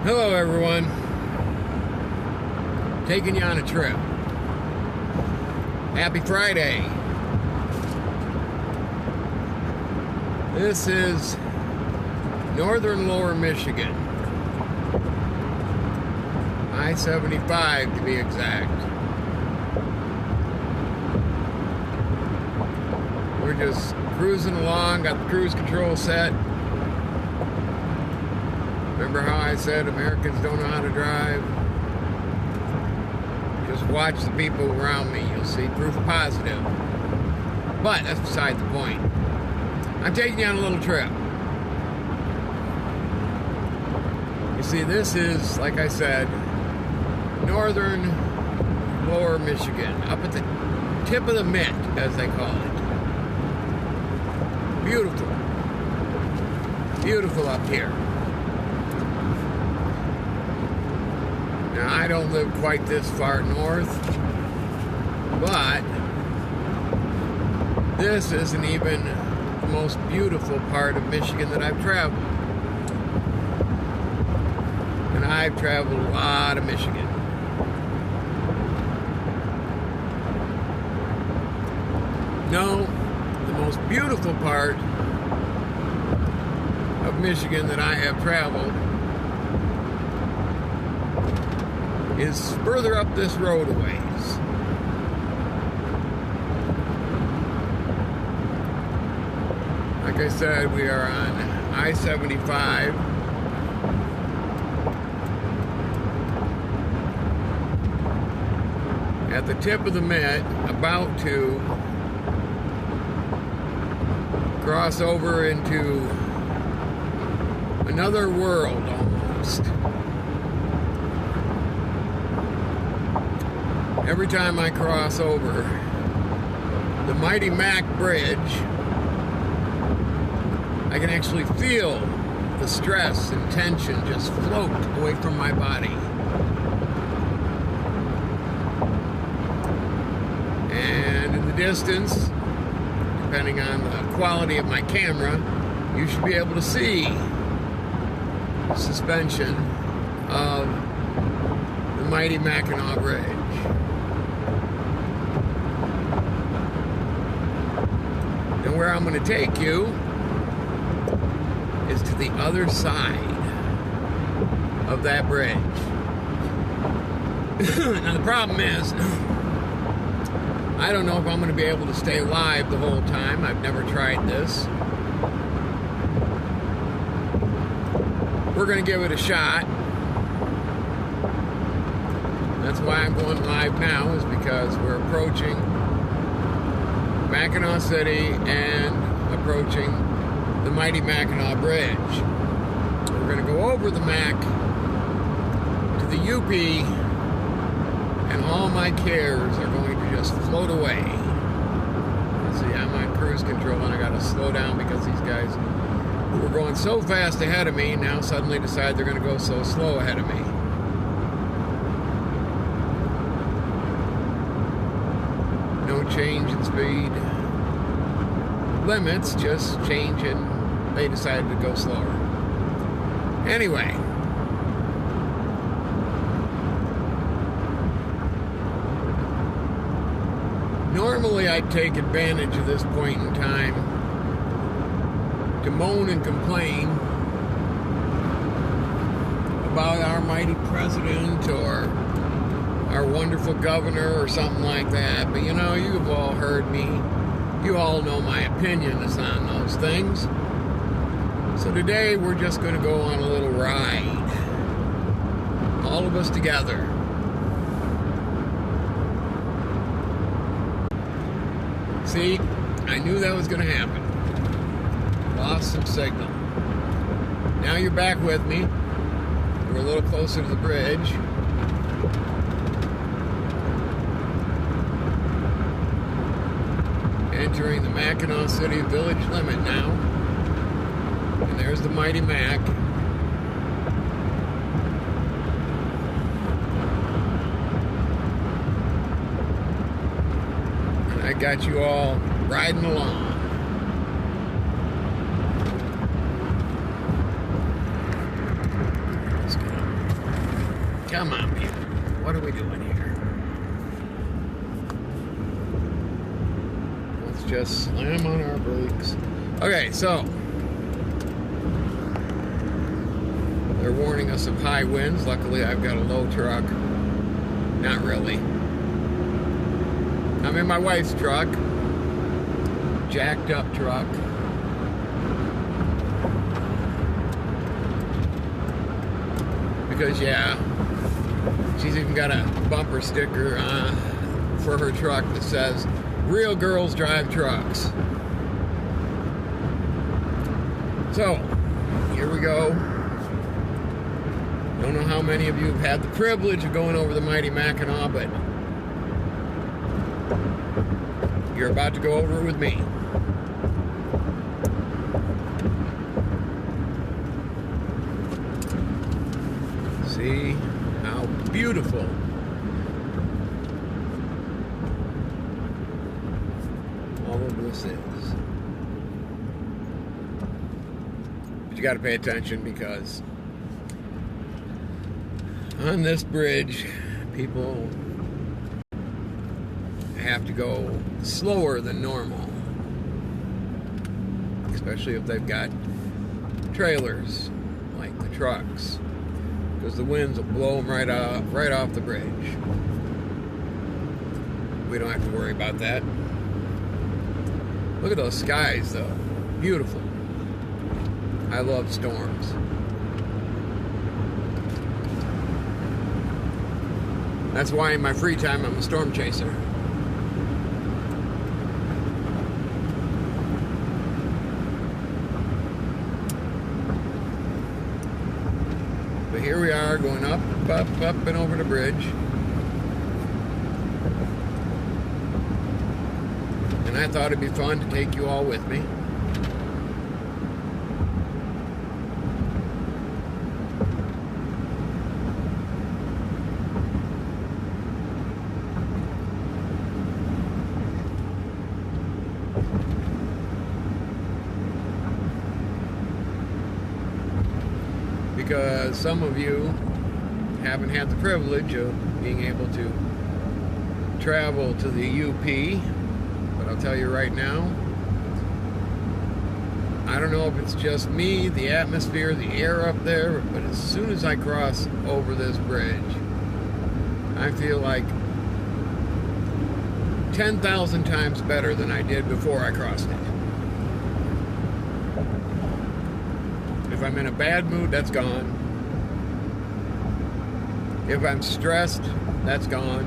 Hello everyone, taking you on a trip. Happy Friday. This is northern Lower Michigan, I-75 to be exact. We're just cruising along, got the cruise control set. Remember how I said Americans don't know how to drive? Just watch the people around me. You'll see proof positive. But that's beside the point. I'm taking you on a little trip. You see, this is, like I said, northern Lower Michigan, up at the tip of the mitt, as they call it. Beautiful. Beautiful up here. Now, I don't live quite this far north, but this isn't even the most beautiful part of Michigan that I've traveled. And I've traveled a lot of Michigan. No, the most beautiful part of Michigan that I have traveled is further up this road a ways. Like I said, we are on I-75. At the tip of the mitt, about to cross over into another world almost. Every time I cross over the Mighty Mac Bridge, I can actually feel the stress and tension just float away from my body. And in the distance, depending on the quality of my camera, you should be able to see the suspension of the Mighty Mackinac Bridge. And where I'm going to take you is to the other side of that bridge. Now the problem is, I don't know if I'm going to be able to stay alive the whole time. I've never tried this. We're going to give it a shot. That's why I'm going live now, is because we're approaching Mackinac City and approaching the Mighty Mackinac Bridge. We're going to go over the Mac to the UP, and all my cares are going to just float away. See, I'm on cruise control and I got to slow down because these guys who were going so fast ahead of me now suddenly decide they're going to go so slow ahead of me. No change in speed limits, just changing. They decided to go slower. Anyway, normally I'd take advantage of this point in time to moan and complain about our mighty president or our wonderful governor or something like that. But you know, you've all heard me. You all know my opinion is on those things. So today we're just going to go on a little ride. All of us together. See, I knew that was going to happen. Lost some signal. Now you're back with me. We're a little closer to the bridge. Entering the Mackinac City village limit now. And there's the Mighty Mac. And I got you all riding along. Let's go. Come on, people. What are we doing here? Let's just slam on our brakes. Okay, so they're warning us of high winds. Luckily, I've got a low truck. Not really. I'm in my wife's truck. Jacked up truck. Because, yeah, she's even got a bumper sticker for her truck that says, "Real girls drive trucks." So, here we go. Don't know how many of you have had the privilege of going over the mighty Mackinac, but you're about to go over it with me. See how beautiful all of this is. But you got to pay attention, because on this bridge, people have to go slower than normal, especially if they've got trailers like the trucks, because the winds will blow them right off the bridge. We don't have to worry about that. Look at those skies, though. Beautiful. I love storms. That's why in my free time I'm a storm chaser. But here we are, going up, and over the bridge. And I thought it'd be fun to take you all with me. Because some of you haven't had the privilege of being able to travel to the UP, but I'll tell you right now, I don't know if it's just me, the atmosphere, the air up there, but as soon as I cross over this bridge, I feel like 10,000 times better than I did before I crossed it. If I'm in a bad mood, that's gone. If I'm stressed, that's gone.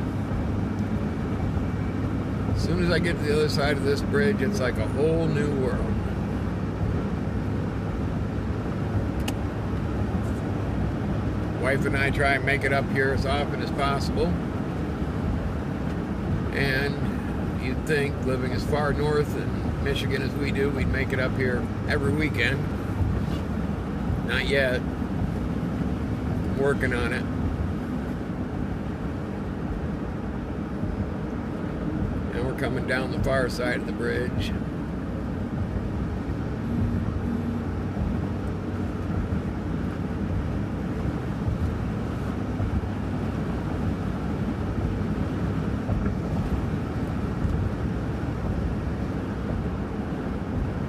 As soon as I get to the other side of this bridge, it's like a whole new world. Wife and I try and make it up here as often as possible. And you'd think, living as far north in Michigan as we do, we'd make it up here every weekend. Not yet. I'm working on it. And we're coming down the far side of the bridge.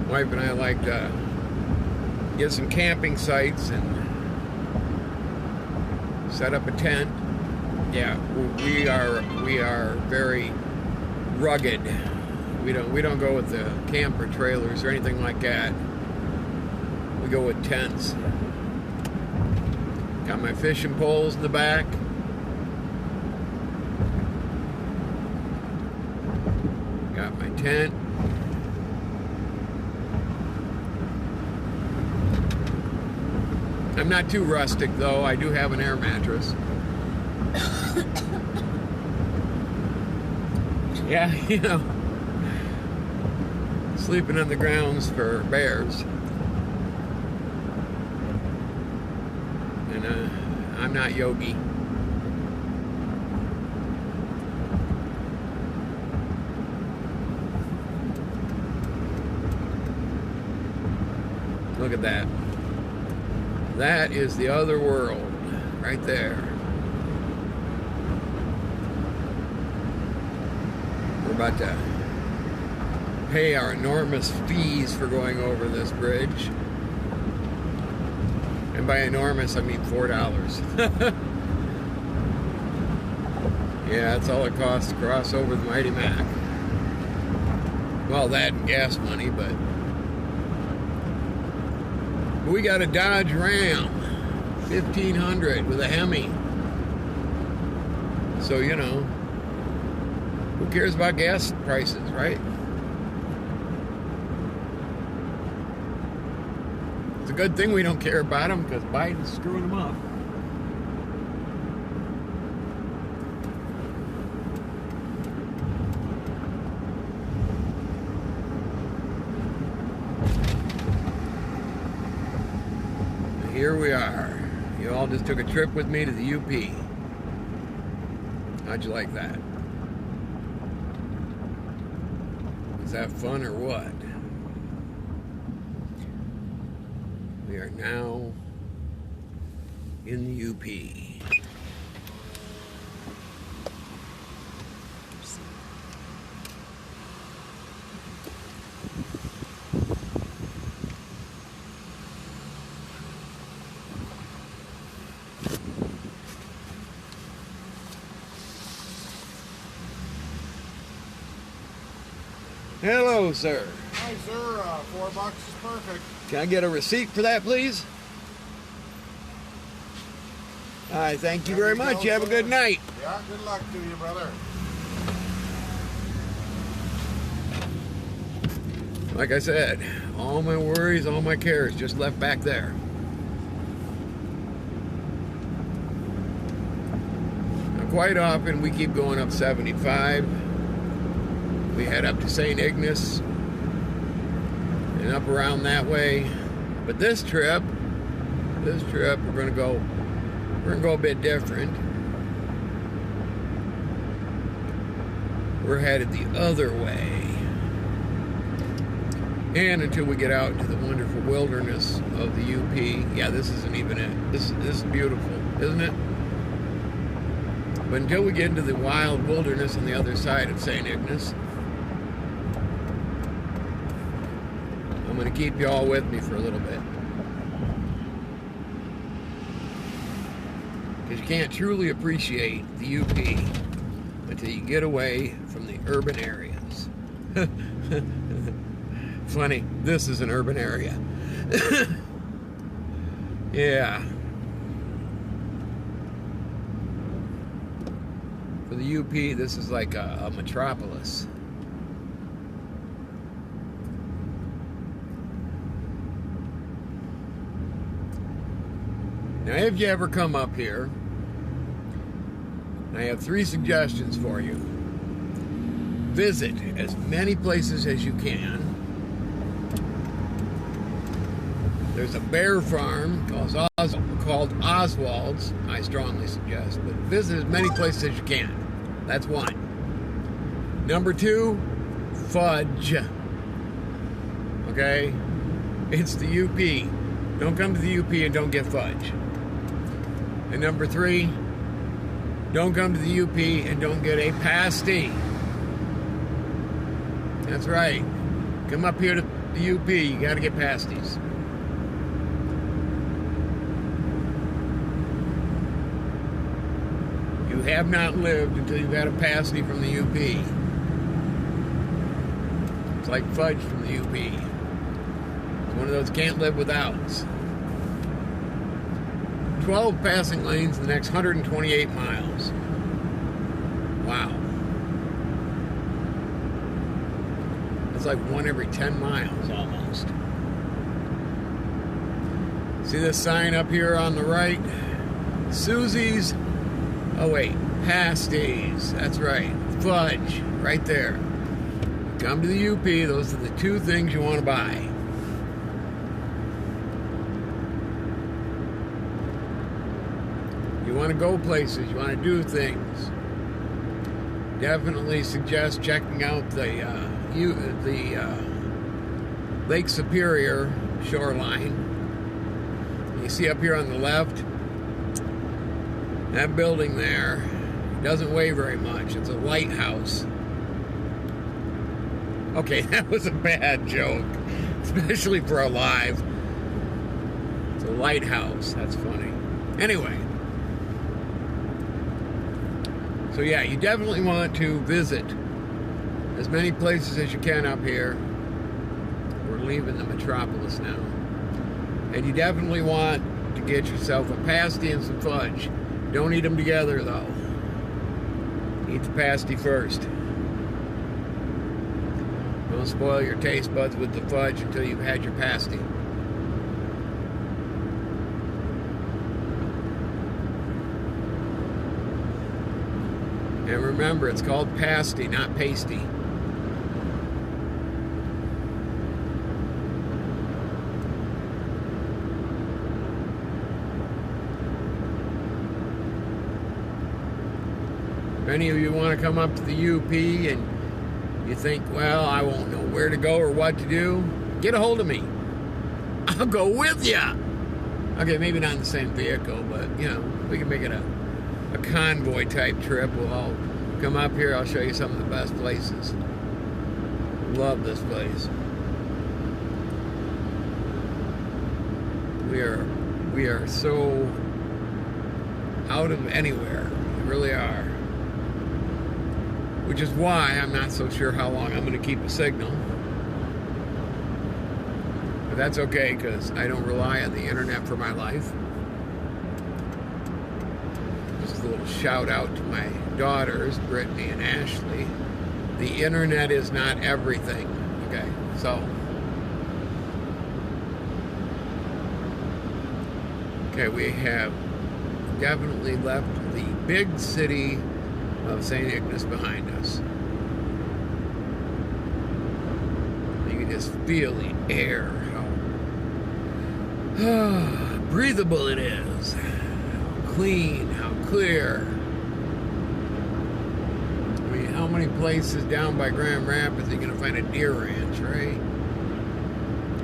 Wife and I like to get some camping sites and set up a tent. Yeah, we are very rugged. We don't go with the camper trailers or anything like that. We go with tents. Got my fishing poles in the back. Got my tent. I'm not too rustic, though. I do have an air mattress. Yeah, you know, sleeping on the grounds for bears. And I'm not Yogi. Look at that. That is the other world right there. We're about to pay our enormous fees for going over this bridge. And by enormous, I mean $4. Yeah, that's all it costs to cross over the Mighty Mac. Well, that and gas money, but we got a Dodge Ram 1500 with a Hemi. So, you know, who cares about gas prices, right? It's a good thing we don't care about them because Biden's screwing them up. Here we are. You all just took a trip with me to the UP. How'd you like that? Is that fun or what? We are now in the UP. Hello, sir. Hi, sir. $4 is perfect. Can I get a receipt for that, please? All right, thank you very much. You have a good night. Yeah, good luck to you, brother. Like I said, all my worries, all my cares just left back there. Now, quite often we keep going up 75. We head up to St. Ignace and up around that way. But this trip, we're gonna go a bit different. We're headed the other way. And until we get out into the wonderful wilderness of the UP. Yeah, this isn't even it. This is beautiful, isn't it? But until we get into the wild wilderness on the other side of St. Ignace, I'm going to keep you all with me for a little bit. Because you can't truly appreciate the UP until you get away from the urban areas. Funny, this is an urban area. Yeah. For the UP, this is like a metropolis. Now, if you ever come up here, I have 3 suggestions for you. Visit as many places as you can. There's a bear farm called Oswald's, I strongly suggest, but visit as many places as you can. That's 1. Number 2, fudge. Okay? It's the UP. Don't come to the UP and don't get fudge. And number 3, don't come to the UP and don't get a pasty. That's right. Come up here to the UP, you gotta get pasties. You have not lived until you've had a pasty from the UP. It's like fudge from the UP. It's one of those can't live withouts. 12 passing lanes in the next 128 miles. Wow. That's like 1 every 10 miles almost. See this sign up here on the right? Susie's. Oh wait, pasties. That's right. Fudge. Right there. Come to the UP, those are the 2 things you want to buy. You want to go places, you want to do things. Definitely suggest checking out the Lake Superior shoreline. You see up here on the left, that building there doesn't weigh very much. It's a lighthouse. Okay, that was a bad joke, especially for a live. It's a lighthouse. That's funny. Anyway, so yeah, you definitely want to visit as many places as you can up here. We're leaving the metropolis now. And you definitely want to get yourself a pasty and some fudge. Don't eat them together, though. Eat the pasty first. Don't spoil your taste buds with the fudge until you've had your pasty. And remember, it's called pasty, not pasty. If any of you want to come up to the UP and you think, well, I won't know where to go or what to do, get a hold of me. I'll go with you. Okay, maybe not in the same vehicle, but, you know, we can make it a convoy type trip. We'll all come up here. I'll show you some of the best places. Love this place. We are so out of anywhere. We really are. Which is why I'm not so sure how long I'm going to keep a signal. But that's okay, because I don't rely on the internet for my life. Just a little shout out to my daughters, Brittany and Ashley. The internet is not everything. Okay, so. Okay, we have definitely left the big city of St. Ignace behind us. You can just feel the air, how breathable it is, how clean, how clear. I mean, how many places down by Grand Rapids are you going to find a deer ranch, right?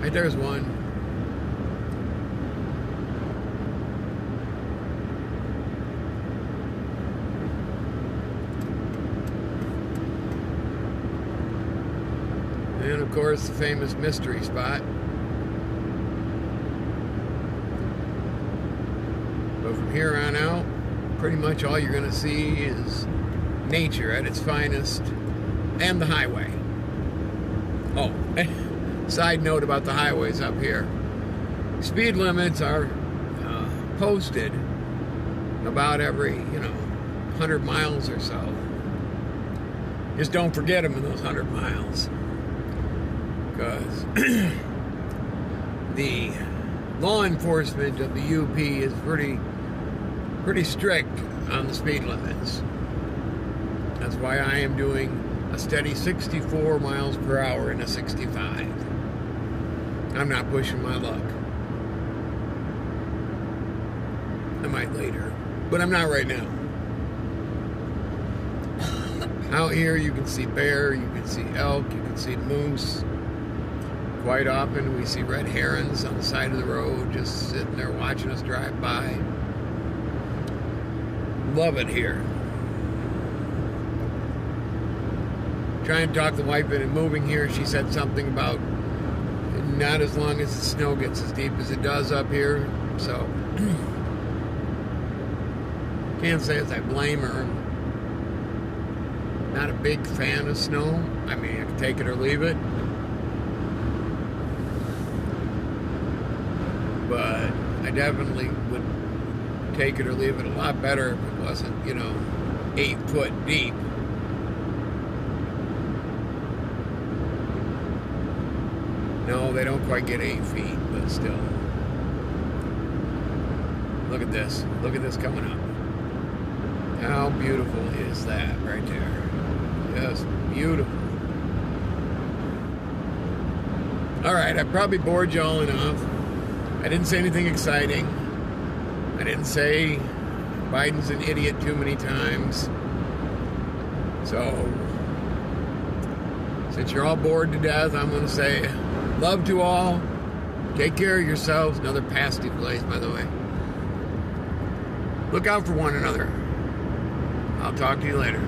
Right there's one. And of course, the famous mystery spot. But from here on out, pretty much all you're going to see is nature at its finest and the highway. Oh, side note about the highways up here. Speed limits are posted about every, 100 miles or so. Just don't forget them in those 100 miles. Because the law enforcement of the UP is pretty strict on the speed limits. That's why I am doing a steady 64 miles per hour in a 65. I'm not pushing my luck. I might later, but I'm not right now. Out here you can see bear, you can see elk, you can see moose. Quite often we see red herons on the side of the road just sitting there watching us drive by. Love it here. Trying to talk the wife into moving here. She said something about not as long as the snow gets as deep as it does up here. So, can't say as I blame her. Not a big fan of snow. I mean, I can take it or leave it. But I definitely would take it or leave it a lot better if it wasn't, 8 foot deep. No, they don't quite get 8 feet, but still. Look at this. Look at this coming up. How beautiful is that right there? Just beautiful. All right, I probably bored y'all enough. I didn't say anything exciting. I didn't say Biden's an idiot too many times. So, since you're all bored to death, I'm going to say love to all. Take care of yourselves. Another pasty place, by the way. Look out for one another. I'll talk to you later.